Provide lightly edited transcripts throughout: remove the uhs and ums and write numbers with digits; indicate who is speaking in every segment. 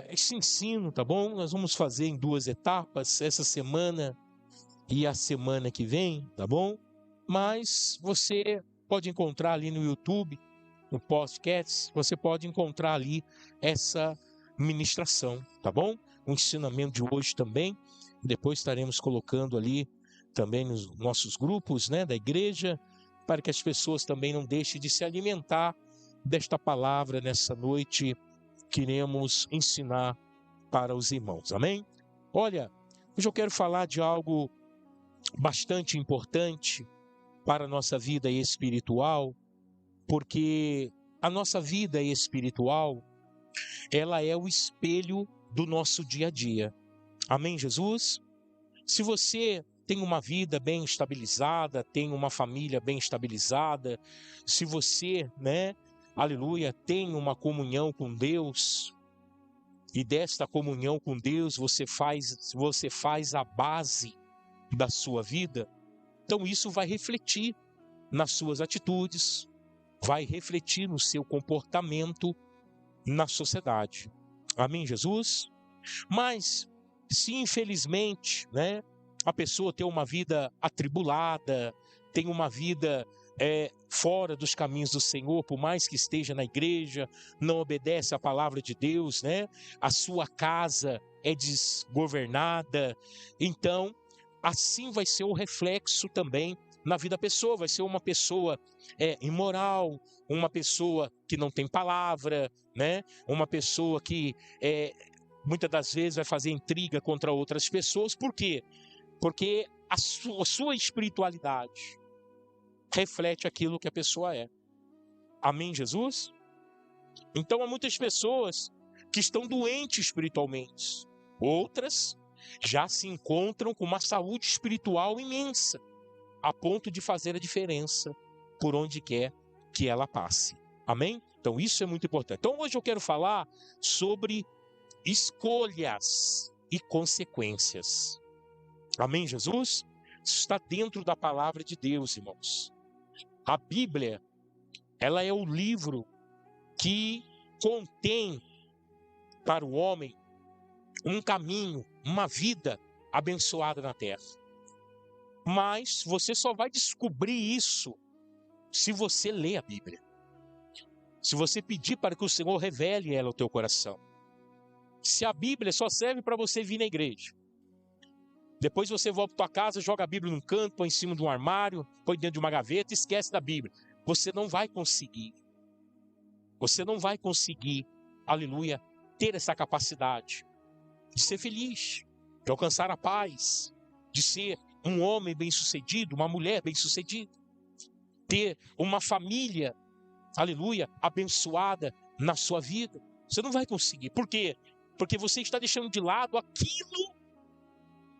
Speaker 1: esse ensino, tá bom? Nós vamos fazer em 2 etapas, essa semana e a semana que vem, tá bom? Mas você pode encontrar ali no YouTube, no podcast, você pode encontrar ali essa ministração, tá bom? O ensinamento de hoje também, depois estaremos colocando ali também nos nossos grupos, né, da igreja, para que as pessoas também não deixem de se alimentar desta palavra nessa noite. Queremos ensinar para os irmãos, amém? Olha, hoje eu quero falar de algo bastante importante para a nossa vida espiritual, porque a nossa vida espiritual, ela é o espelho do nosso dia a dia. Amém, Jesus? Se você tem uma vida bem estabilizada, tem uma família bem estabilizada, se você, aleluia, tem uma comunhão com Deus, e desta comunhão com Deus você faz a base da sua vida, então isso vai refletir nas suas atitudes, vai refletir no seu comportamento na sociedade. Amém, Jesus? Mas se infelizmente, a pessoa tem uma vida atribulada, tem uma vida fora dos caminhos do Senhor, por mais que esteja na igreja, não obedece à palavra de Deus, a sua casa é desgovernada, então assim vai ser o reflexo também na vida da pessoa. Vai ser uma pessoa imoral, uma pessoa que não tem palavra, uma pessoa que muitas das vezes vai fazer intriga contra outras pessoas. Por quê? Porque a sua espiritualidade reflete aquilo que a pessoa é. Amém, Jesus? Então há muitas pessoas que estão doentes espiritualmente. Outras já se encontram com uma saúde espiritual imensa, a ponto de fazer a diferença por onde quer que ela passe. Amém? Então isso é muito importante. Então hoje eu quero falar sobre escolhas e consequências. Amém, Jesus? Isso está dentro da palavra de Deus, irmãos. A Bíblia, ela é o livro que contém para o homem um caminho, uma vida abençoada na terra. Mas você só vai descobrir isso se você ler a Bíblia. Se você pedir para que o Senhor revele ela ao teu coração. Se a Bíblia só serve para você vir na igreja, depois você volta para tua casa, joga a Bíblia num canto, põe em cima de um armário, põe dentro de uma gaveta e esquece da Bíblia. Você não vai conseguir. Você não vai conseguir, aleluia, ter essa capacidade de ser feliz, de alcançar a paz, de ser um homem bem-sucedido, uma mulher bem-sucedida, ter uma família, aleluia, abençoada na sua vida. Você não vai conseguir. Por quê? Porque você está deixando de lado aquilo,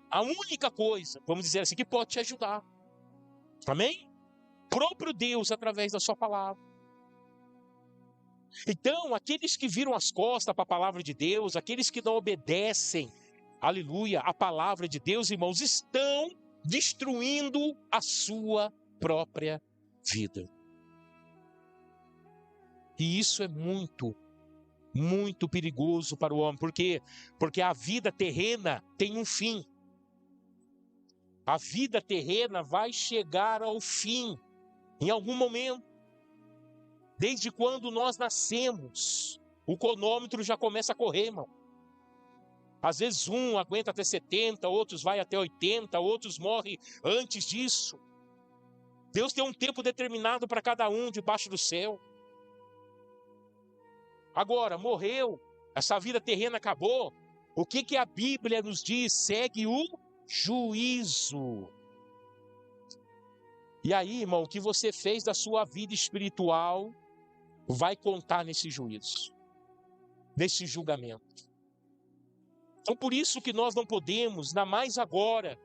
Speaker 1: a única coisa, vamos dizer assim, que pode te ajudar. Amém? Próprio Deus através da sua palavra. Então, aqueles que viram as costas para a palavra de Deus, aqueles que não obedecem, aleluia, a palavra de Deus, irmãos, estão destruindo a sua própria vida. E isso é muito, muito perigoso para o homem. Por quê? Porque a vida terrena tem um fim. A vida terrena vai chegar ao fim em algum momento. Desde quando nós nascemos, o cronômetro já começa a correr, irmão. Às vezes um aguenta até 70, outros vai até 80, outros morrem antes disso. Deus tem um tempo determinado para cada um debaixo do céu. Agora, morreu, essa vida terrena acabou. O que a Bíblia nos diz? Segue o juízo. E aí, irmão, o que você fez da sua vida espiritual vai contar nesse juízo, nesse julgamento. Então, por isso que nós não podemos, ainda mais agora,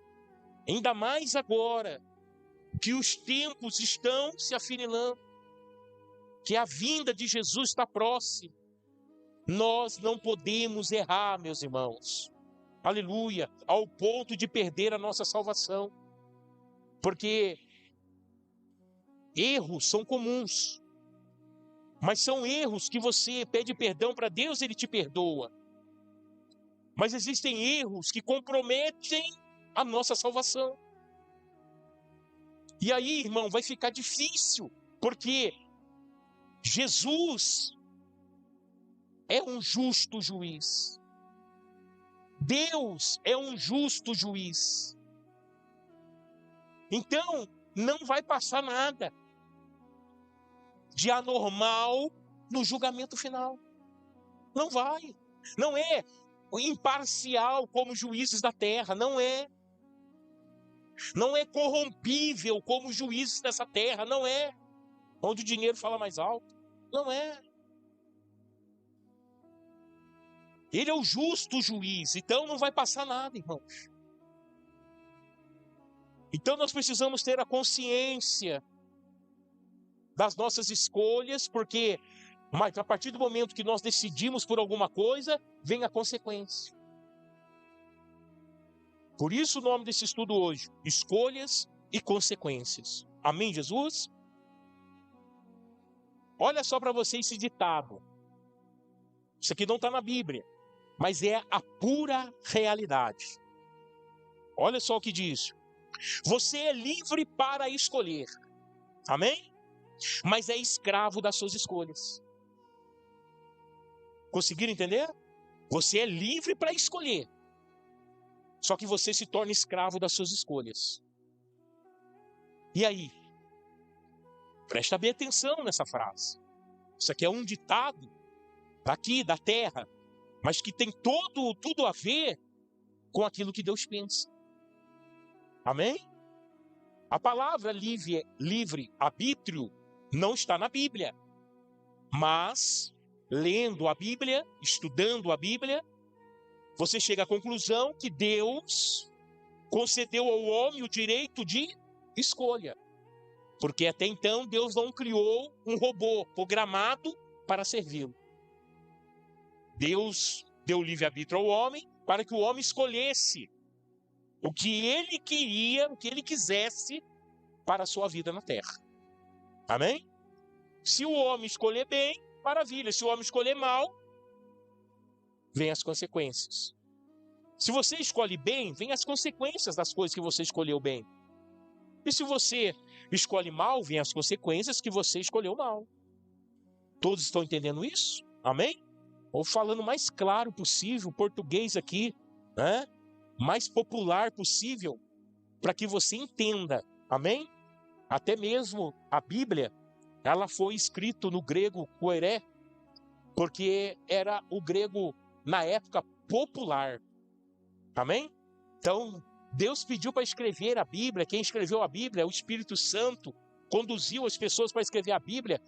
Speaker 1: que os tempos estão se afinilando, que a vinda de Jesus está próxima. Nós não podemos errar, meus irmãos, aleluia, ao ponto de perder a nossa salvação, porque erros são comuns, Mas são erros que você pede perdão para Deus, Ele te perdoa. Mas existem erros que comprometem a nossa salvação. E aí, irmão, vai ficar difícil, porque Jesus é um justo juiz. Deus é um justo juiz. Então, não vai passar nada de anormal no julgamento final. Não vai. Não é imparcial como juízes da terra, não é. Não é corrompível como juízes dessa terra, não é. Onde o dinheiro fala mais alto, não é. Ele é o justo juiz, então não vai passar nada, irmãos. Então nós precisamos ter a consciência das nossas escolhas, porque mas a partir do momento que nós decidimos por alguma coisa, vem a consequência. Por isso o nome desse estudo hoje, escolhas e consequências. Amém, Jesus? Olha só para você esse ditado. Isso aqui não está na Bíblia, mas é a pura realidade. Olha só o que diz. Você é livre para escolher. Amém? Mas é escravo das suas escolhas. Conseguiram entender? Você é livre para escolher. Só que você se torna escravo das suas escolhas. E aí? Presta bem atenção nessa frase. Isso aqui é um ditado daqui, da terra, mas que tem tudo a ver com aquilo que Deus pensa. Amém? A palavra livre arbítrio não está na Bíblia. Mas, lendo a Bíblia, estudando a Bíblia, você chega à conclusão que Deus concedeu ao homem o direito de escolha. Porque até então Deus não criou um robô programado para servi-lo. Deus deu livre-arbítrio ao homem para que o homem escolhesse o que ele queria, o que ele quisesse para a sua vida na terra. Amém? Se o homem escolher bem, maravilha. Se o homem escolher mal, vem as consequências. Se você escolhe bem, vem as consequências das coisas que você escolheu bem. E se você escolhe mal, vem as consequências que você escolheu mal. Todos estão entendendo isso? Amém? Ou falando mais claro possível, português aqui, né? Mais popular possível, para que você entenda. Amém? Até mesmo a Bíblia, ela foi escrita no grego koeré, porque era o grego, na época, popular. Amém? Então, Deus pediu para escrever a Bíblia. Quem escreveu a Bíblia, o Espírito Santo, conduziu as pessoas para escrever a Bíblia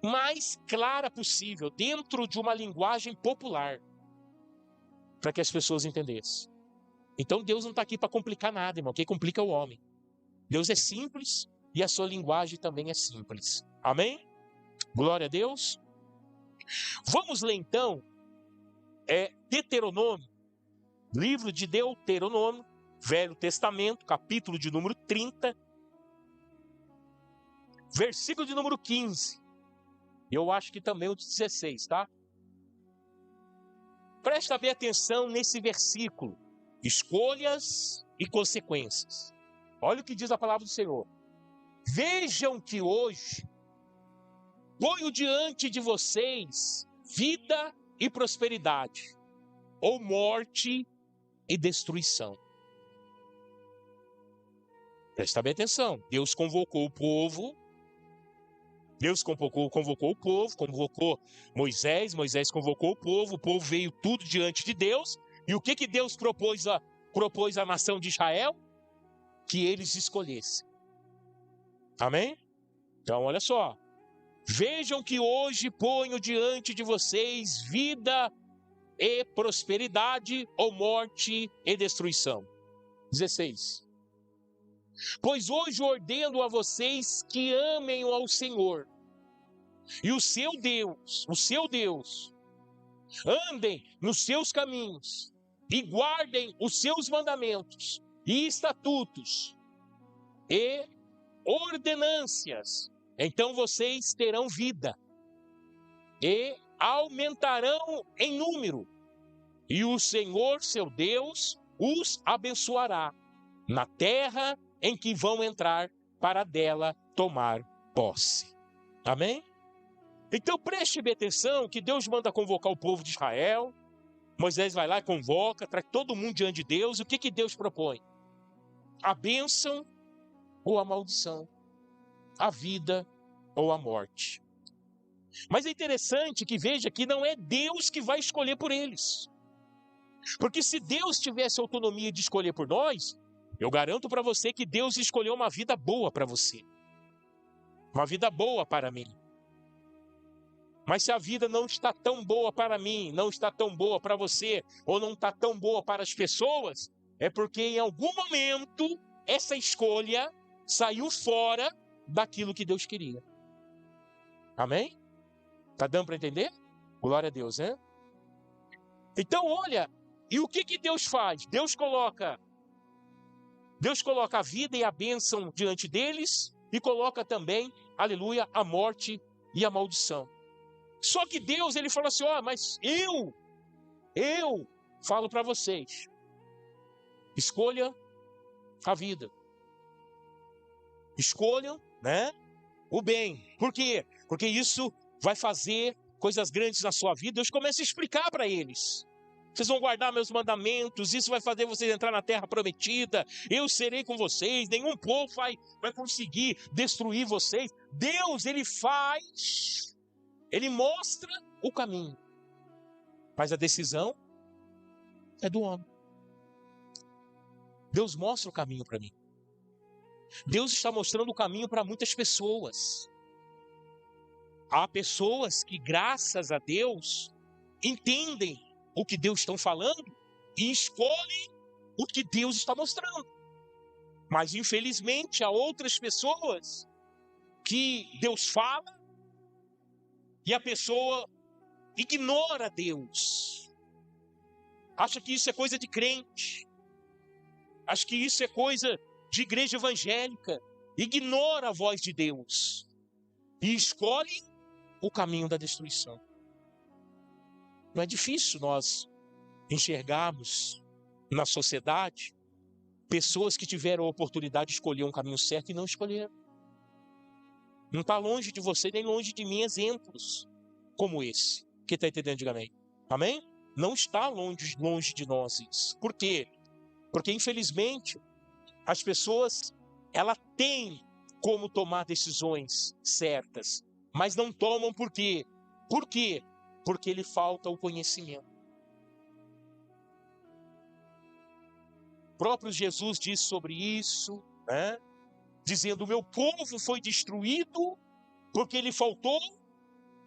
Speaker 1: mais clara possível, dentro de uma linguagem popular, para que as pessoas entendessem. Então, Deus não está aqui para complicar nada, irmão. Quem complica é o homem. Deus é simples e a sua linguagem também é simples. Amém? Glória a Deus. Vamos ler então Deuteronômio, livro de Deuteronômio, Velho Testamento, capítulo de número 30, versículo de número 15. Eu acho que também o de 16, tá? Presta bem atenção nesse versículo. Escolhas e consequências. Olha o que diz a palavra do Senhor. Vejam que hoje ponho diante de vocês vida e prosperidade, ou morte e destruição. Presta bem atenção. Deus convocou o povo. Deus convocou o povo, convocou Moisés convocou o povo veio tudo diante de Deus. E o que Deus propôs à nação de Israel? Que eles escolhessem. Amém? Então, olha só. Vejam que hoje ponho diante de vocês vida e prosperidade, ou morte e destruição. 16. Pois hoje ordeno a vocês que amem ao Senhor e o seu Deus, andem nos seus caminhos e guardem os seus mandamentos e estatutos e ordenâncias. Então vocês terão vida e aumentarão em número, e o Senhor, seu Deus, os abençoará na terra em que vão entrar para dela tomar posse. Amém? Então preste bem atenção que Deus manda convocar o povo de Israel. Moisés vai lá e convoca, traz todo mundo diante de Deus. E o que Deus propõe? A bênção ou a maldição, a vida ou a morte. Mas é interessante que veja que não é Deus que vai escolher por eles. Porque se Deus tivesse autonomia de escolher por nós, eu garanto para você que Deus escolheu uma vida boa para você. Uma vida boa para mim. Mas se a vida não está tão boa para mim, não está tão boa para você, ou não está tão boa para as pessoas, é porque em algum momento essa escolha saiu fora daquilo que Deus queria. Amém? Tá dando para entender? Glória a Deus, né? Então, olha, e o que Deus faz? Deus coloca a vida e a bênção diante deles e coloca também, aleluia, a morte e a maldição. Só que Deus, ele fala assim, mas eu falo para vocês, escolha a vida. Escolham, né, o bem. Por quê? Porque isso vai fazer coisas grandes na sua vida. Deus começa a explicar para eles. Vocês vão guardar meus mandamentos, isso vai fazer vocês entrar na terra prometida, eu serei com vocês, nenhum povo vai conseguir destruir vocês. Deus, ele mostra o caminho, mas a decisão é do homem. Deus mostra o caminho para mim. Deus está mostrando o caminho para muitas pessoas. Há pessoas que, graças a Deus, entendem o que Deus está falando e escolhem o que Deus está mostrando. Mas, infelizmente, há outras pessoas que Deus fala e a pessoa ignora Deus. Acha que isso é coisa de crente. Acha que isso é coisa de igreja evangélica. Ignora a voz de Deus e escolhe o caminho da destruição. Não é difícil nós enxergarmos na sociedade pessoas que tiveram a oportunidade de escolher um caminho certo e não escolheram. Não está longe de você nem longe de mim exemplos como esse. Quem está entendendo, diga amém. Amém? Não está longe de nós isso. Por quê? Porque, infelizmente, as pessoas, ela têm como tomar decisões certas, mas não tomam por quê? Por quê? Porque lhe falta o conhecimento. O próprio Jesus disse sobre isso, né? Dizendo, o meu povo foi destruído porque lhe faltou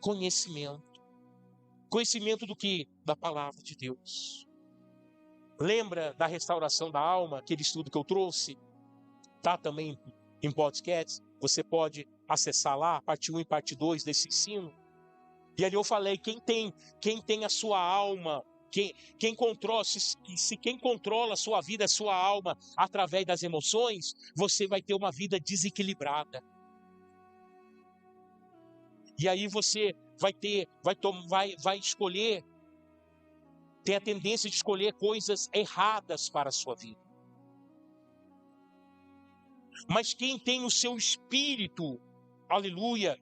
Speaker 1: conhecimento. Conhecimento do que? Da palavra de Deus. Lembra da restauração da alma, aquele estudo que eu trouxe? Tá também em podcast. Você pode acessar lá, parte 1 e parte 2 desse ensino. E ali eu falei, quem tem a sua alma, quem controla, se quem controla a sua vida, a sua alma, através das emoções, você vai ter uma vida desequilibrada. E aí você vai escolher, tem a tendência de escolher coisas erradas para a sua vida. Mas quem tem o seu espírito, aleluia,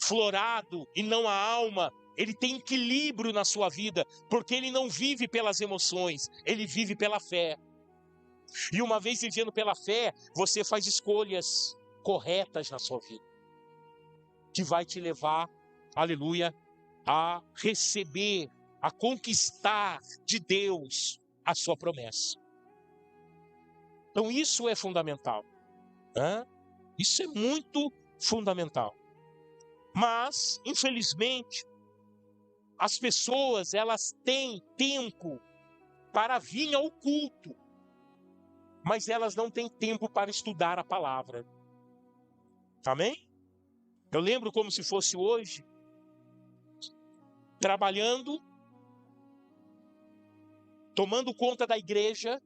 Speaker 1: florado e não a alma, ele tem equilíbrio na sua vida, porque ele não vive pelas emoções, ele vive pela fé. E uma vez vivendo pela fé, você faz escolhas corretas na sua vida, que vai te levar, aleluia, a receber, a conquistar de Deus a sua promessa. Então isso é fundamental, né? Isso é muito fundamental. Mas, infelizmente, as pessoas, elas têm tempo para vir ao culto, mas elas não têm tempo para estudar a palavra. Amém? Eu lembro como se fosse hoje, trabalhando, tomando conta da igreja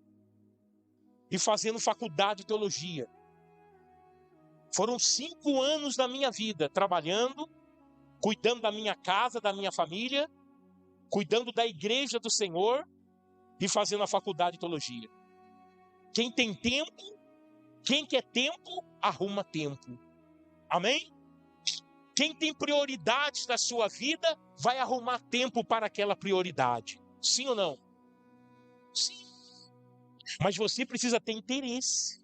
Speaker 1: e fazendo faculdade de teologia. Foram 5 anos da minha vida trabalhando, cuidando da minha casa, da minha família, cuidando da igreja do Senhor e fazendo a faculdade de teologia. Quem tem tempo, quem quer tempo, arruma tempo. Amém? Quem tem prioridades na sua vida, vai arrumar tempo para aquela prioridade. Sim ou não? Sim. Mas você precisa ter interesse.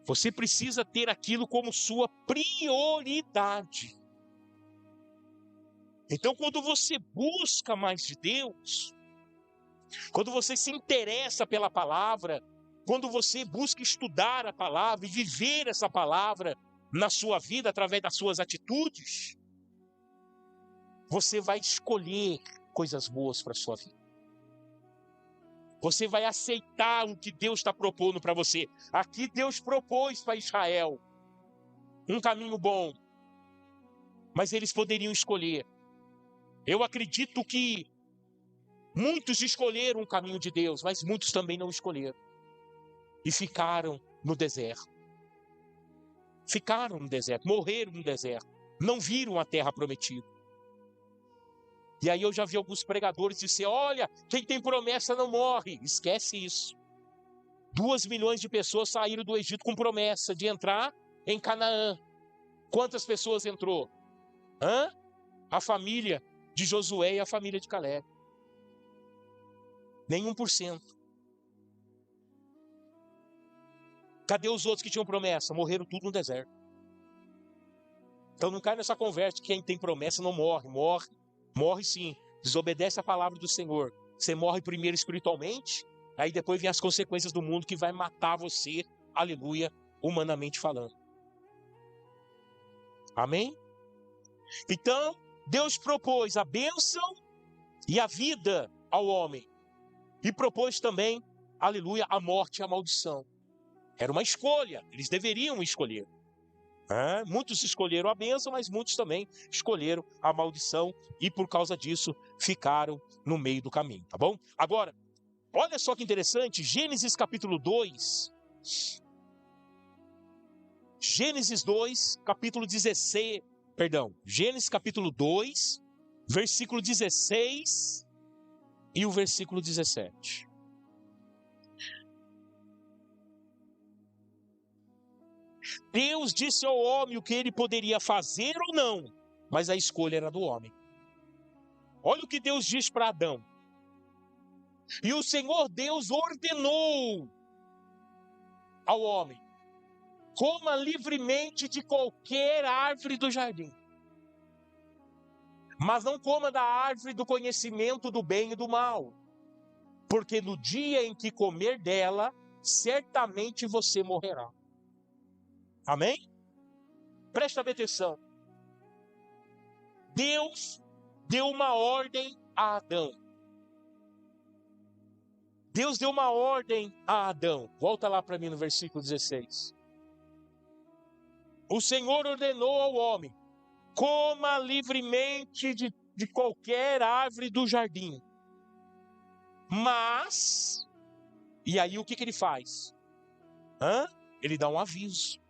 Speaker 1: Você precisa ter aquilo como sua prioridade. Então, quando você busca mais de Deus, quando você se interessa pela palavra, quando você busca estudar a palavra e viver essa palavra na sua vida através das suas atitudes, você vai escolher coisas boas para a sua vida. Você vai aceitar o que Deus está propondo para você. Aqui Deus propôs para Israel um caminho bom, mas eles poderiam escolher. Eu acredito que muitos escolheram o caminho de Deus, mas muitos também não escolheram. E ficaram no deserto. Ficaram no deserto, morreram no deserto. Não viram a terra prometida. E aí eu já vi alguns pregadores dizer, olha, quem tem promessa não morre. Esquece isso. 2 milhões de pessoas saíram do Egito com promessa de entrar em Canaã. Quantas pessoas entrou? A família de Josué e a família de Caleb. Nem 1%. Cadê os outros que tinham promessa? Morreram tudo no deserto. Então não cai nessa conversa que quem tem promessa não morre. Morre sim. Desobedece a palavra do Senhor. Você morre primeiro espiritualmente, aí depois vem as consequências do mundo que vai matar você, aleluia, humanamente falando. Amém? Então, Deus propôs a bênção e a vida ao homem. E propôs também, aleluia, a morte e a maldição. Era uma escolha, eles deveriam escolher. Muitos escolheram a bênção, mas muitos também escolheram a maldição e por causa disso ficaram no meio do caminho, tá bom? Agora, olha só que interessante, Gênesis capítulo 2, Gênesis 2, capítulo 16, Gênesis capítulo 2, versículo 16 e o versículo 17. Deus disse ao homem o que ele poderia fazer ou não, mas a escolha era do homem. Olha o que Deus diz para Adão. E o Senhor Deus ordenou ao homem, coma livremente de qualquer árvore do jardim, mas não coma da árvore do conhecimento do bem e do mal, porque no dia em que comer dela, certamente você morrerá. Amém? Presta atenção. Deus deu uma ordem a Adão. Deus deu uma ordem a Adão. Volta lá para mim no versículo 16. O Senhor ordenou ao homem, coma livremente de qualquer árvore do jardim. Mas, e aí o que ele faz? Ele dá um aviso.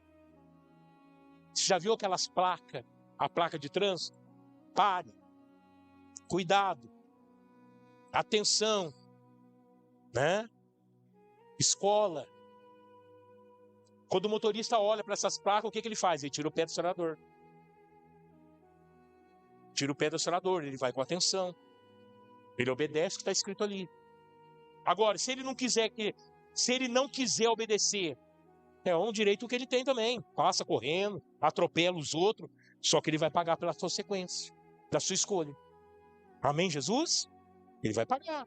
Speaker 1: Você já viu aquelas placas, a placa de trânsito? Pare, cuidado, atenção, Escola. Quando o motorista olha para essas placas, o que ele faz? Ele tira o pé do acelerador. Tira o pé do acelerador, ele vai com atenção. Ele obedece o que está escrito ali. Agora, se ele não quiser obedecer, é um direito que ele tem também. Passa correndo, atropela os outros, só que ele vai pagar pela consequência da sua escolha. Amém, Jesus? Ele vai pagar.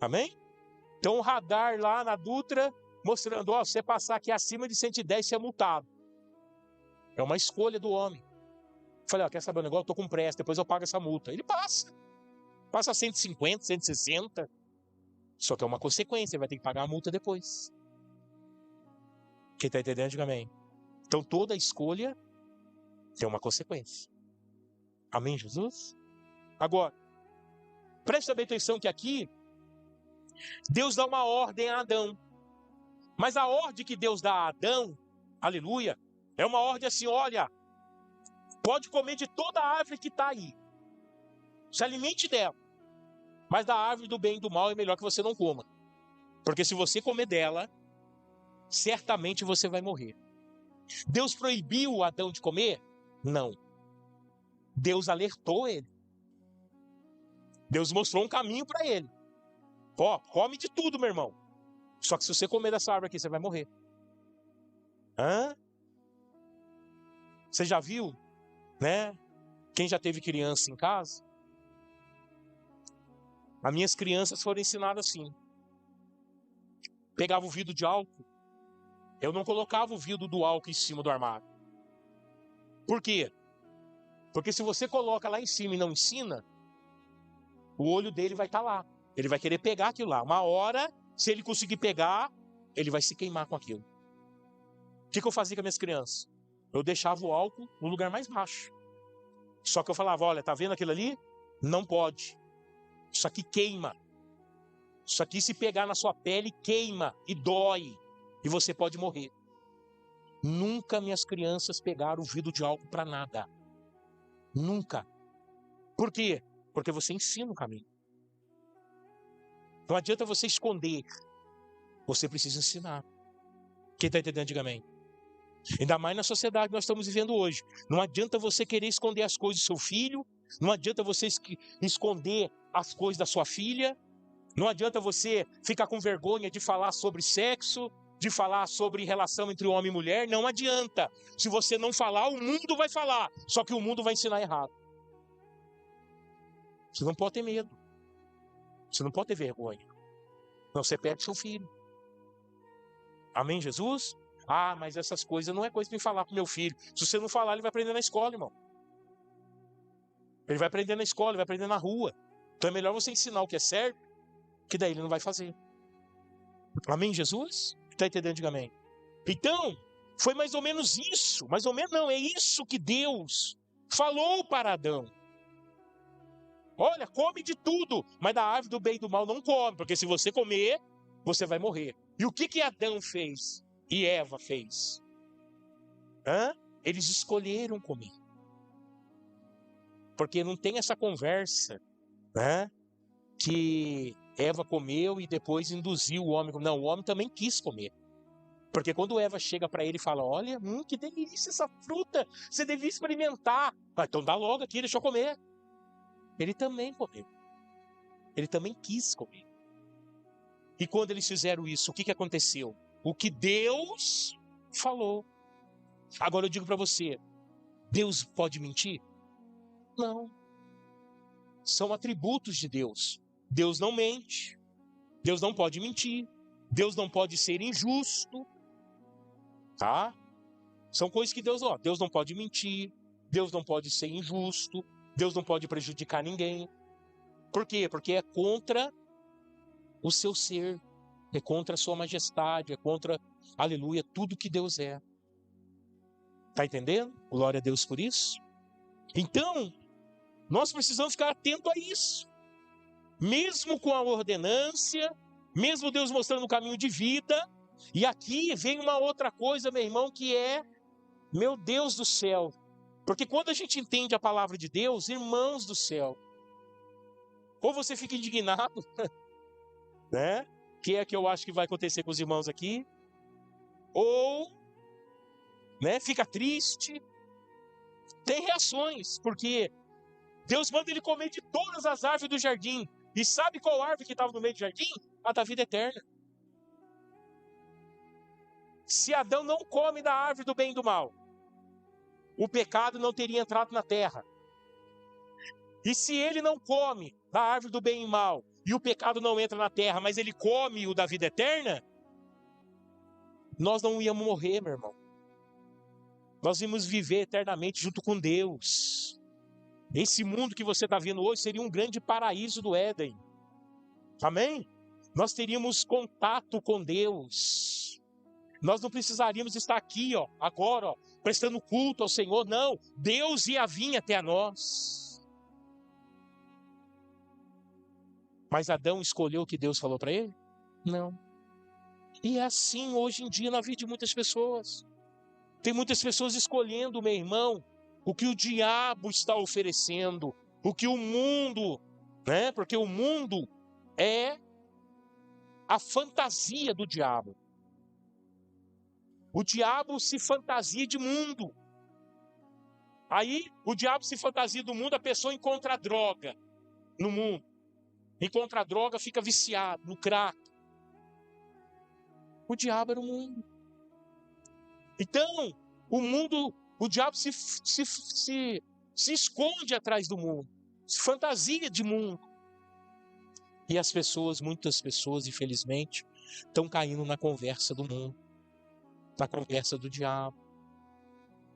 Speaker 1: Amém? Então o radar lá na Dutra, mostrando, se você passar aqui acima de 110, você é multado. É uma escolha do homem. Eu falei, quer saber o negócio? Eu estou com pressa, depois eu pago essa multa. Ele passa. Passa 150, 160. Só que é uma consequência, ele vai ter que pagar a multa depois. Quem está entendendo, diga amém. Então toda escolha tem uma consequência. Amém, Jesus? Agora, preste bem atenção que aqui, Deus dá uma ordem a Adão. Mas a ordem que Deus dá a Adão, aleluia, é uma ordem assim, olha, Pode comer de toda a árvore que está aí. Se alimente dela. Mas da árvore do bem e do mal é melhor que você não coma. Porque se você comer dela, certamente você vai morrer. Deus proibiu Adão de comer? Não. Deus alertou ele. Deus mostrou um caminho para ele. Ó, come de tudo, meu irmão. Só que se você comer dessa árvore aqui, você vai morrer. Hã? Você já viu, né? Quem já teve criança em casa? As minhas crianças foram ensinadas assim. Pegava o vidro de álcool. Eu não colocava o vidro do álcool em cima do armário. Por quê? Porque se você coloca lá em cima e não ensina, o olho dele vai estar lá. Ele vai querer pegar aquilo lá. Uma hora, se ele conseguir pegar, ele vai se queimar com aquilo. O que eu fazia com as minhas crianças? Eu deixava o álcool no lugar mais baixo. Só que eu falava, olha, tá vendo aquilo ali? Não pode. Isso aqui queima. Isso aqui, se pegar na sua pele, queima e dói. E você pode morrer. Nunca minhas crianças pegaram o vidro de álcool para nada. Nunca. Por quê? Porque você ensina o caminho. Não adianta você esconder. Você precisa ensinar. Quem está entendendo, diga amém. Ainda mais na sociedade que nós estamos vivendo hoje. Não adianta você querer esconder as coisas do seu filho. Não adianta você esconder as coisas da sua filha. Não adianta você ficar com vergonha de falar sobre sexo, de falar sobre relação entre homem e mulher. Não adianta. Se você não falar, o mundo vai falar. Só que o mundo vai ensinar errado. Você não pode ter medo. Você não pode ter vergonha. Não, você perde seu filho. Amém, Jesus? Ah, mas essas coisas não é coisa de falar pro meu filho. Se você não falar, ele vai aprender na escola, irmão. Ele vai aprender na escola, ele vai aprender na rua. Então é melhor você ensinar o que é certo, que daí ele não vai fazer. Amém, Jesus? Está entendendo? Diga amém. Então, foi mais ou menos isso. Mais ou menos não, é isso que Deus falou para Adão. Olha, come de tudo, mas da árvore do bem e do mal não come, porque se você comer, você vai morrer. E o que Adão fez? E Eva fez? Eles escolheram comer. Porque não tem essa conversa, que Eva comeu e depois induziu o homem. Não, o homem também quis comer. Porque quando Eva chega para ele e fala, olha, que delícia essa fruta, você devia experimentar. Então dá logo aqui, deixa eu comer. Ele também comeu. Ele também quis comer. E quando eles fizeram isso, o que aconteceu? O que Deus falou. Agora eu digo para você, Deus pode mentir? Não. São atributos de Deus. Deus não mente. Deus não pode mentir. Deus não pode ser injusto. Tá? São coisas que Deus não pode mentir. Deus não pode ser injusto. Deus não pode prejudicar ninguém. Por quê? Porque é contra o seu ser. É contra a sua majestade. É contra, aleluia, tudo que Deus é. Tá entendendo? Glória a Deus por isso. Então, nós precisamos ficar atentos a isso. Mesmo com a ordenância, mesmo Deus mostrando o caminho de vida. E aqui vem uma outra coisa, meu irmão, que é, meu Deus do céu. Porque quando a gente entende a palavra de Deus, irmãos do céu, ou você fica indignado, né? Que é que eu acho que vai acontecer com os irmãos aqui, ou, né, fica triste. Tem reações, porque Deus manda ele comer de todas as árvores do jardim. E sabe qual árvore que estava no meio do jardim? A da vida eterna. Se Adão não come da árvore do bem e do mal, o pecado não teria entrado na terra. E se ele não come da árvore do bem e mal, e o pecado não entra na terra, mas ele come o da vida eterna, nós não íamos morrer, meu irmão. Nós íamos viver eternamente junto com Deus. Esse mundo que você está vendo hoje seria um grande paraíso do Éden. Amém? Nós teríamos contato com Deus. Nós não precisaríamos estar aqui, agora, prestando culto ao Senhor. Não, Deus ia vir até a nós. Mas Adão escolheu o que Deus falou para ele? Não. E é assim hoje em dia na vida de muitas pessoas. Tem muitas pessoas escolhendo, meu irmão, o que o diabo está oferecendo, o que o mundo, né? Porque o mundo é a fantasia do diabo. O diabo se fantasia de mundo. Aí o diabo se fantasia do mundo, a pessoa encontra a droga no mundo. Encontra a droga, fica viciado no crack. O diabo era o mundo. Então, o mundo, o diabo se esconde atrás do mundo, se fantasia de mundo. E as pessoas, muitas pessoas, infelizmente, estão caindo na conversa do mundo, na conversa do diabo.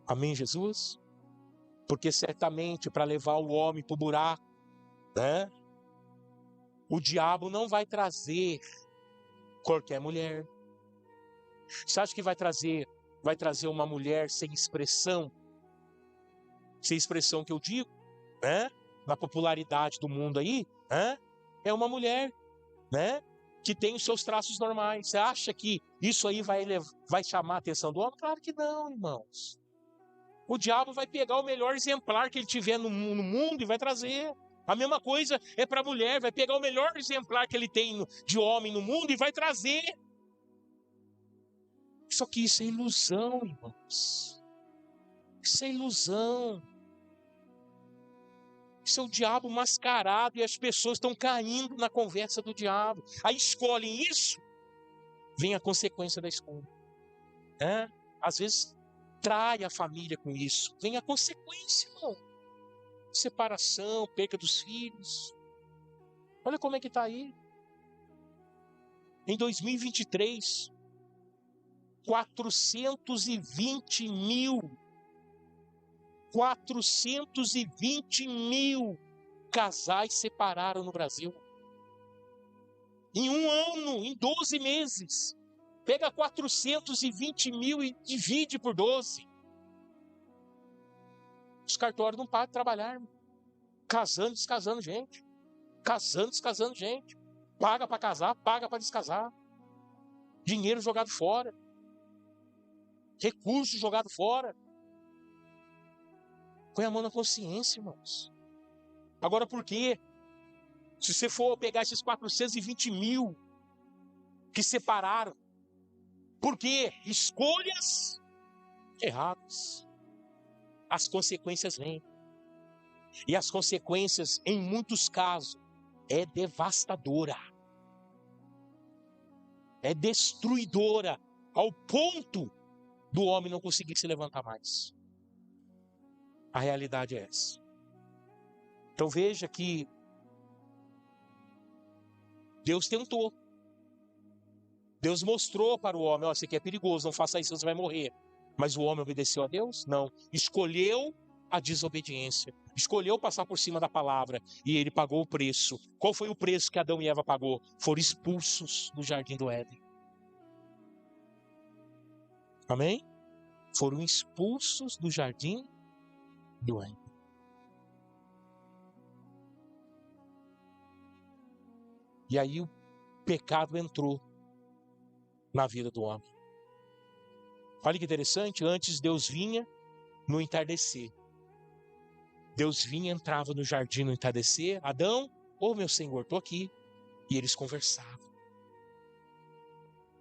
Speaker 1: Amém, Jesus? Porque certamente para levar o homem para o buraco, né? O diabo não vai trazer qualquer mulher. Você acha que vai trazer uma mulher sem expressão? Sem expressão que eu digo, né? Na popularidade do mundo aí, né? É uma mulher, né? Que tem os seus traços normais. Você acha que isso aí vai chamar a atenção do homem? Claro que não, irmãos. O diabo vai pegar o melhor exemplar que ele tiver no mundo e vai trazer. A mesma coisa é para a mulher, vai pegar o melhor exemplar que ele tem de homem no mundo e vai trazer. Só que isso é ilusão, irmãos. Isso é ilusão. Isso é o diabo mascarado e as pessoas estão caindo na conversa do diabo. Aí escolhem isso, vem a consequência da escolha. Né? Às vezes trai a família com isso. Vem a consequência, irmão. Separação, perca dos filhos. Olha como é que está aí. Em 2023, 420 mil casais separaram no Brasil. Em um ano, em 12 meses. Pega 420 mil e divide por 12. Os cartórios não param de trabalhar, irmão. Casando, descasando gente. Casando, descasando gente. Paga para casar, paga para descasar. Dinheiro jogado fora. Recursos jogados fora. Põe a mão na consciência, irmãos. Agora por quê? Se você for pegar esses 420 mil que separaram, por quê? Escolhas erradas. As consequências vêm. E as consequências, em muitos casos, é devastadora. É destruidora, ao ponto do homem não conseguir se levantar mais. A realidade é essa. Então veja que Deus tentou. Deus mostrou para o homem, ó, isso aqui é perigoso, não faça isso, você vai morrer. Mas o homem obedeceu a Deus? Não. Escolheu a desobediência. Escolheu passar por cima da palavra e ele pagou o preço. Qual foi o preço que Adão e Eva pagou? Foram expulsos do jardim do Éden. Amém? Foram expulsos do jardim do Éden. E aí o pecado entrou na vida do homem. Olha que interessante, antes Deus vinha no entardecer. Deus vinha, entrava no jardim no entardecer. Adão, ô meu Senhor, estou aqui. E eles conversavam.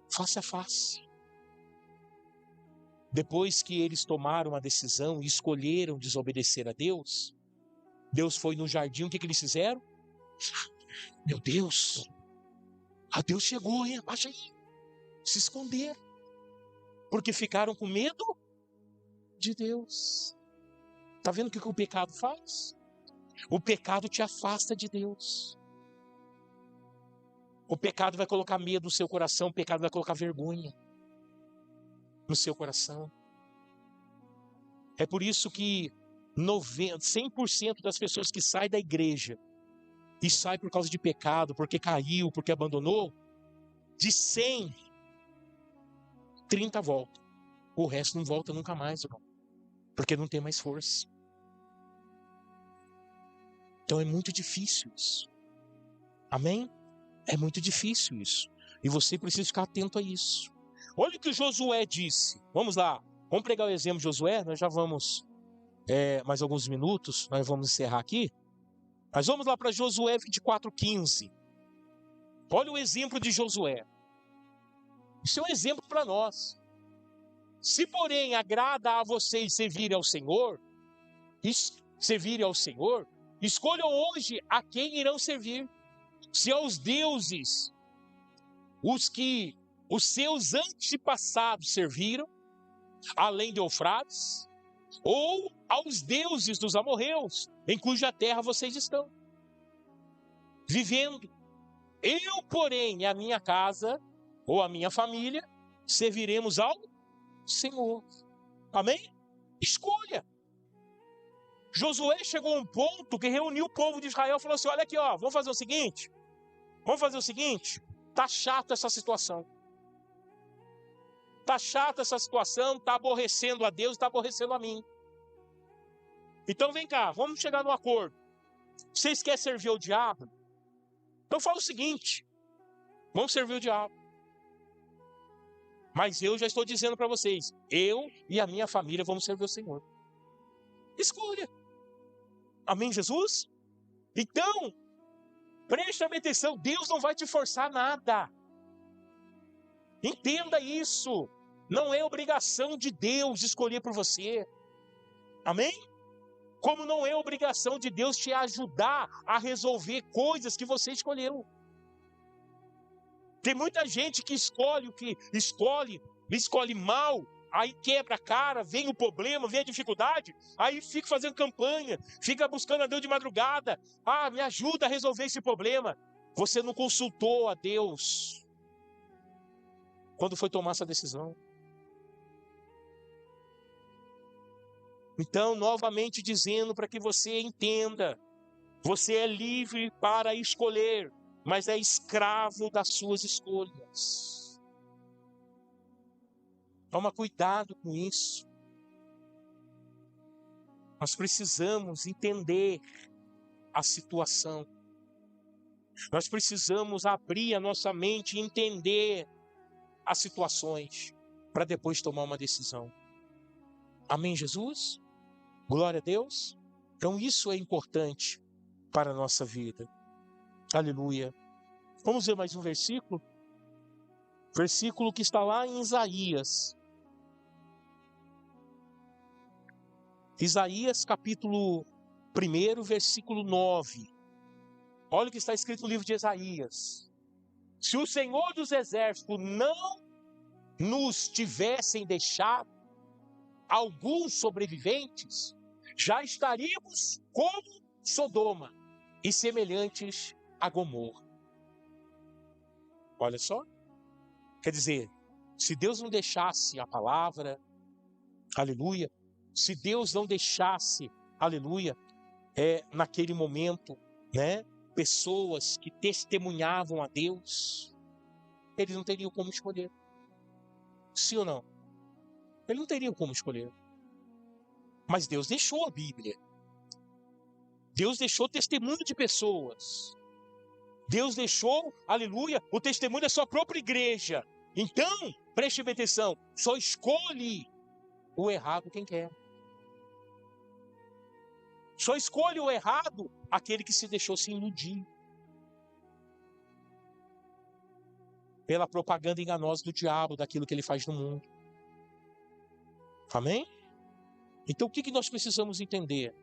Speaker 1: Face a face. Depois que eles tomaram a decisão e escolheram desobedecer a Deus, Deus foi no jardim, o que eles fizeram? Meu Deus, a Deus chegou, hein? Abaixa aí. Se esconderam. Porque ficaram com medo de Deus. Está vendo o que o pecado faz? O pecado te afasta de Deus. O pecado vai colocar medo no seu coração, o pecado vai colocar vergonha no seu coração. É por isso que 100% das pessoas que saem da igreja e saem por causa de pecado, porque caiu, porque abandonou, de 100, 30 voltam. O resto não volta nunca mais, irmão, porque não tem mais força. Então é muito difícil isso. Amém? É muito difícil isso. E você precisa ficar atento a isso. Olha o que Josué disse. Vamos lá. Vamos pegar o exemplo de Josué, nós já vamos mais alguns minutos, nós vamos encerrar aqui. Mas vamos lá para Josué 24:15. Olha o exemplo de Josué. Isso é um exemplo para nós. Se, porém, agrada a vocês servirem ao Senhor, escolham hoje a quem irão servir. Se aos deuses os que os seus antepassados serviram, além de Eufrates, ou aos deuses dos amorreus, em cuja terra vocês estão vivendo. Eu, porém, e a minha casa, ou a minha família, serviremos ao Senhor. Amém? Escolha. Josué chegou a um ponto que reuniu o povo de Israel e falou assim: olha aqui, ó, vamos fazer o seguinte, tá chato essa situação. Tá chata essa situação, tá aborrecendo a Deus, tá aborrecendo a mim. Então vem cá, vamos chegar num acordo. Vocês querem servir o diabo? Então fala o seguinte: vamos servir o diabo. Mas eu já estou dizendo para vocês, eu e a minha família vamos servir o Senhor. Escolha. Amém, Jesus? Então, preste atenção, Deus não vai te forçar nada. Entenda isso. Não é obrigação de Deus escolher por você. Amém? Como não é obrigação de Deus te ajudar a resolver coisas que você escolheu. Tem muita gente que escolhe o que escolhe mal, aí quebra a cara, vem o problema, vem a dificuldade, aí fica fazendo campanha, fica buscando a Deus de madrugada. Ah, me ajuda a resolver esse problema. Você não consultou a Deus quando foi tomar essa decisão. Então, novamente dizendo para que você entenda, você é livre para escolher, mas é escravo das suas escolhas. Toma cuidado com isso. Nós precisamos entender a situação. Nós precisamos abrir a nossa mente e entender as situações para depois tomar uma decisão. Amém, Jesus? Glória a Deus. Então isso é importante para a nossa vida. Aleluia. Vamos ver mais um versículo. Versículo que está lá em Isaías. Isaías capítulo 1, versículo 9. Olha o que está escrito no livro de Isaías. Se o Senhor dos Exércitos não nos tivessem deixado alguns sobreviventes, já estaríamos como Sodoma e semelhantes a Gomorra. Olha só. Quer dizer, se Deus não deixasse a palavra, aleluia, se Deus não deixasse, aleluia, naquele momento, né, pessoas que testemunhavam a Deus, eles não teriam como escolher. Sim ou não? Eles não teriam como escolher. Mas Deus deixou a Bíblia. Deus deixou testemunho de pessoas. Deus deixou, aleluia, o testemunho da sua própria igreja. Então, preste atenção, só escolhe o errado quem quer. Só escolhe o errado aquele que se deixou se iludir pela propaganda enganosa do diabo, daquilo que ele faz no mundo. Amém? Então o que nós precisamos entender?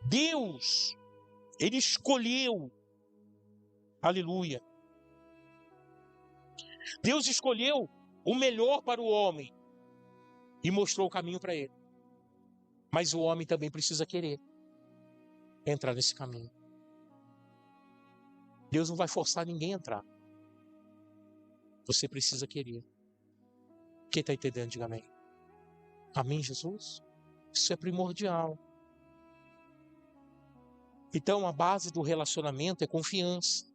Speaker 1: Deus, Ele escolheu, aleluia. Deus escolheu o melhor para o homem e mostrou o caminho para ele. Mas o homem também precisa querer entrar nesse caminho. Deus não vai forçar ninguém a entrar. Você precisa querer. Quem está entendendo, diga amém. Amém, Jesus? Isso é primordial. Então, a base do relacionamento é confiança.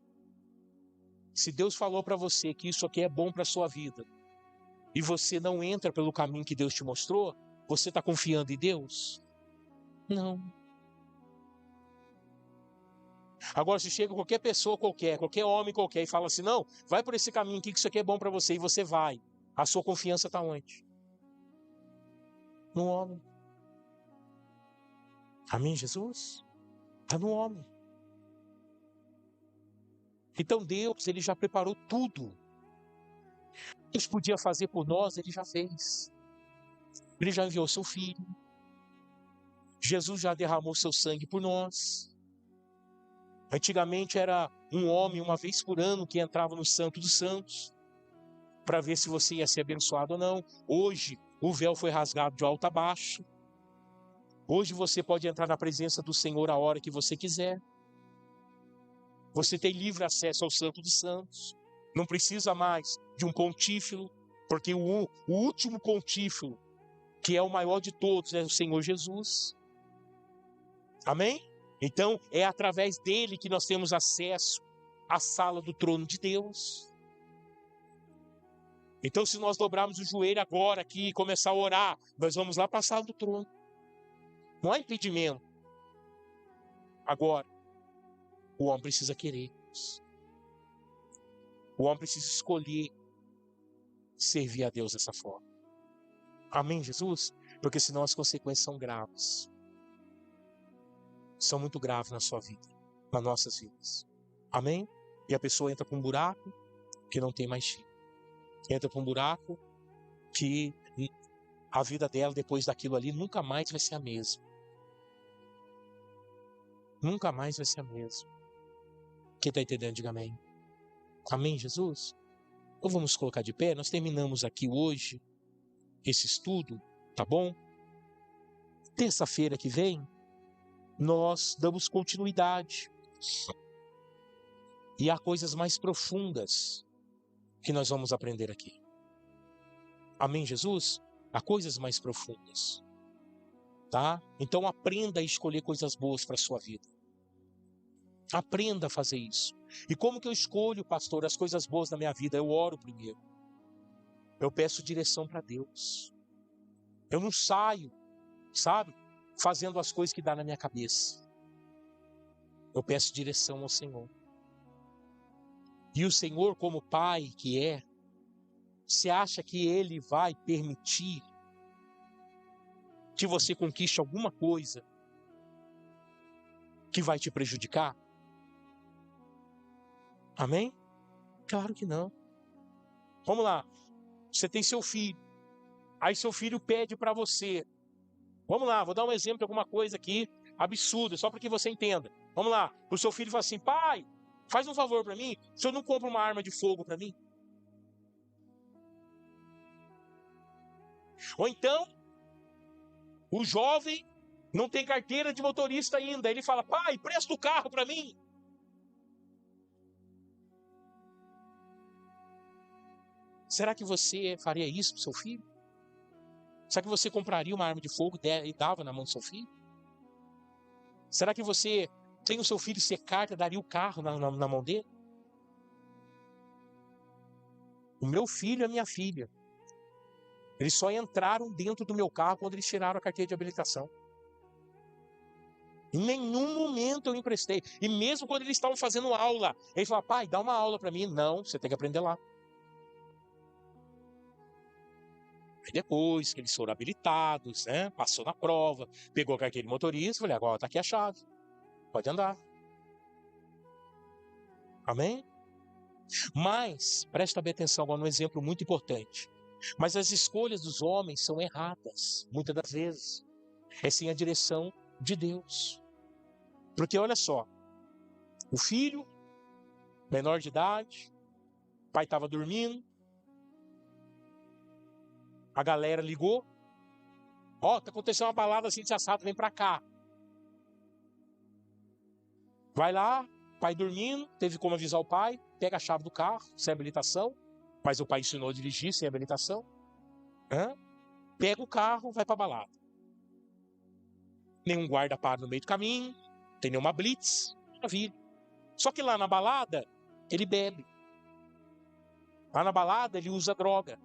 Speaker 1: Se Deus falou para você que isso aqui é bom para a sua vida, e você não entra pelo caminho que Deus te mostrou, você está confiando em Deus? Não. Agora, se chega qualquer pessoa qualquer homem qualquer, e fala assim, não, vai por esse caminho aqui que isso aqui é bom para você, e você vai, a sua confiança está onde? No homem. Amém, Jesus? Está no homem. Então Deus, Ele já preparou tudo. Deus podia fazer por nós, Ele já fez. Ele já enviou seu Filho. Jesus já derramou seu sangue por nós. Antigamente era um homem, uma vez por ano, que entrava no Santo dos Santos, para ver se você ia ser abençoado ou não. Hoje, o véu foi rasgado de alto a baixo. Hoje você pode entrar na presença do Senhor a hora que você quiser. Você tem livre acesso ao Santo dos Santos. Não precisa mais de um pontífice, porque o último pontífice, que é o maior de todos, é o Senhor Jesus. Amém? Então, é através dele que nós temos acesso à sala do trono de Deus. Então, se nós dobrarmos o joelho agora aqui e começar a orar, nós vamos lá para a sala do trono. Não há impedimento. Agora, o homem precisa querer. O homem precisa escolher servir a Deus dessa forma. Amém, Jesus? Porque senão as consequências são graves. São muito graves na sua vida, nas nossas vidas. Amém? E a pessoa entra para um buraco que não tem mais fim. Entra para um buraco que a vida dela, depois daquilo ali, nunca mais vai ser a mesma. Nunca mais vai ser a mesma. Quem está entendendo, diga amém. Amém, Jesus? Então vamos colocar de pé. Nós terminamos aqui hoje esse estudo, tá bom? Terça-feira que vem, nós damos continuidade. E há coisas mais profundas que nós vamos aprender aqui. Amém, Jesus? Há coisas mais profundas. Tá? Então aprenda a escolher coisas boas para a sua vida. Aprenda a fazer isso. E como que eu escolho, pastor, as coisas boas da minha vida? Eu oro primeiro. Eu peço direção para Deus. Eu não saio, sabe, fazendo as coisas que dá na minha cabeça. Eu peço direção ao Senhor. E o Senhor, como Pai que é, você acha que Ele vai permitir que você conquiste alguma coisa que vai te prejudicar? Amém? Claro que não. Vamos lá. Você tem seu filho. Aí seu filho pede para você. Vamos lá, vou dar um exemplo de alguma coisa aqui absurda, só para que você entenda. Vamos lá. O seu filho fala assim: pai, faz um favor para mim. O senhor não compra uma arma de fogo para mim? Ou então, o jovem não tem carteira de motorista ainda. Ele fala: pai, presta o carro para mim. Será que você faria isso para o seu filho? Será que você compraria uma arma de fogo e dava na mão do seu filho? Será que você, sem o seu filho ser carta, daria o carro na mão dele? O meu filho e a minha filha, eles só entraram dentro do meu carro quando eles tiraram a carteira de habilitação. Em nenhum momento eu emprestei. E mesmo quando eles estavam fazendo aula, eles falaram: pai, dá uma aula para mim. Não, você tem que aprender lá. Aí depois que eles foram habilitados, né, passou na prova, pegou a carteira de motorista, falei: agora está aqui a chave. Pode andar. Amém? Mas, presta bem atenção agora num exemplo muito importante. Mas as escolhas dos homens são erradas, muitas das vezes. É sem a direção de Deus. Porque olha só, o filho, menor de idade, o pai estava dormindo, a galera ligou: ó, tá acontecendo uma balada assim de assado, vem pra cá. Vai lá, pai dormindo, teve como avisar o pai, pega a chave do carro, sem habilitação, mas o pai ensinou a dirigir sem habilitação. Pega o carro, vai pra balada. Nenhum guarda para no meio do caminho, tem nenhuma blitz, maravilha. Só que lá na balada, ele bebe. Lá na balada, ele usa droga.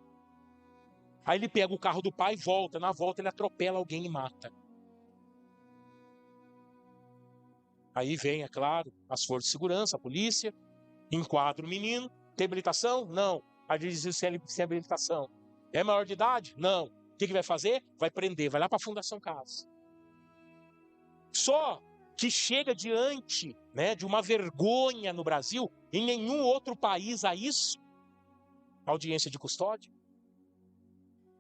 Speaker 1: Aí ele pega o carro do pai e volta. Na volta, ele atropela alguém e mata. Aí vem, é claro, as forças de segurança, a polícia, enquadra o menino. Tem habilitação? Não. Aí diz sem habilitação. É maior de idade? Não. O que vai fazer? Vai prender, vai lá para a Fundação Casa. Só que chega diante, né, de uma vergonha no Brasil, em nenhum outro país há isso, audiência de custódia,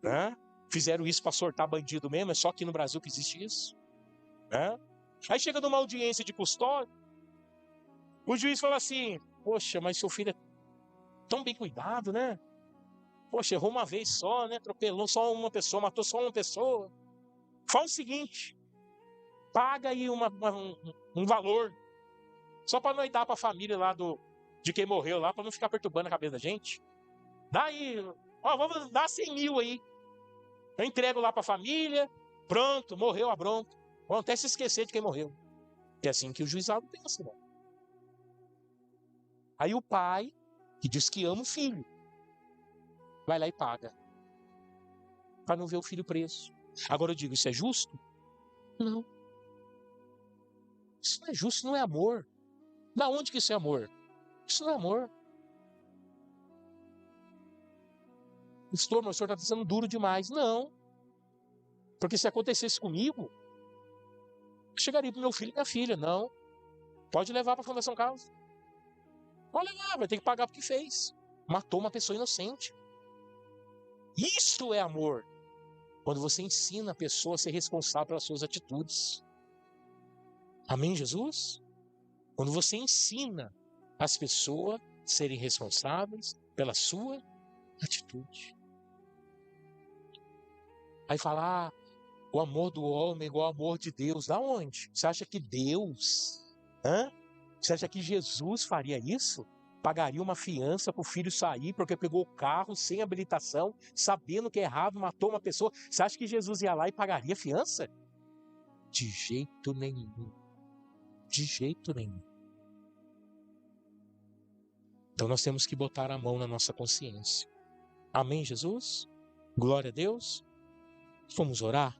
Speaker 1: né? Fizeram isso para sortar bandido mesmo, é só aqui no Brasil que existe isso, né? Aí chega numa audiência de custódia, o juiz fala assim: poxa, mas seu filho é tão bem cuidado, né? Poxa, errou uma vez só, né? Atropelou só uma pessoa, matou só uma pessoa. Fala o seguinte: paga aí um valor, só para nós dar para a família lá de quem morreu lá, para não ficar perturbando a cabeça da gente. Dá aí, ó, vamos dar 100 mil aí. Eu entrego lá para a família, pronto, morreu a bronca. Vão até se esquecer de quem morreu. É assim que o juizado pensa, né? Aí o pai, que diz que ama o filho, vai lá e paga, para não ver o filho preso. Agora eu digo, isso é justo? Não. Isso não é justo, não é amor. Da onde que isso é amor? Isso não é amor. Pastor, mas o senhor está sendo duro demais. Não. Porque se acontecesse comigo, eu chegaria para meu filho e minha filha. Não. Pode levar para a Fundação Casa. Pode levar, vai ter que pagar porque fez. Matou uma pessoa inocente. Isso é amor. Quando você ensina a pessoa a ser responsável pelas suas atitudes. Amém, Jesus? Quando você ensina as pessoas a serem responsáveis pela sua atitude. Aí falar, o amor do homem é igual ao amor de Deus. Da onde? Você acha que Deus, você acha que Jesus faria isso? Pagaria uma fiança para o filho sair porque pegou o carro sem habilitação, sabendo que é errado, matou uma pessoa. Você acha que Jesus ia lá e pagaria fiança? De jeito nenhum. De jeito nenhum. Então nós temos que botar a mão na nossa consciência. Amém, Jesus? Glória a Deus. Vamos orar?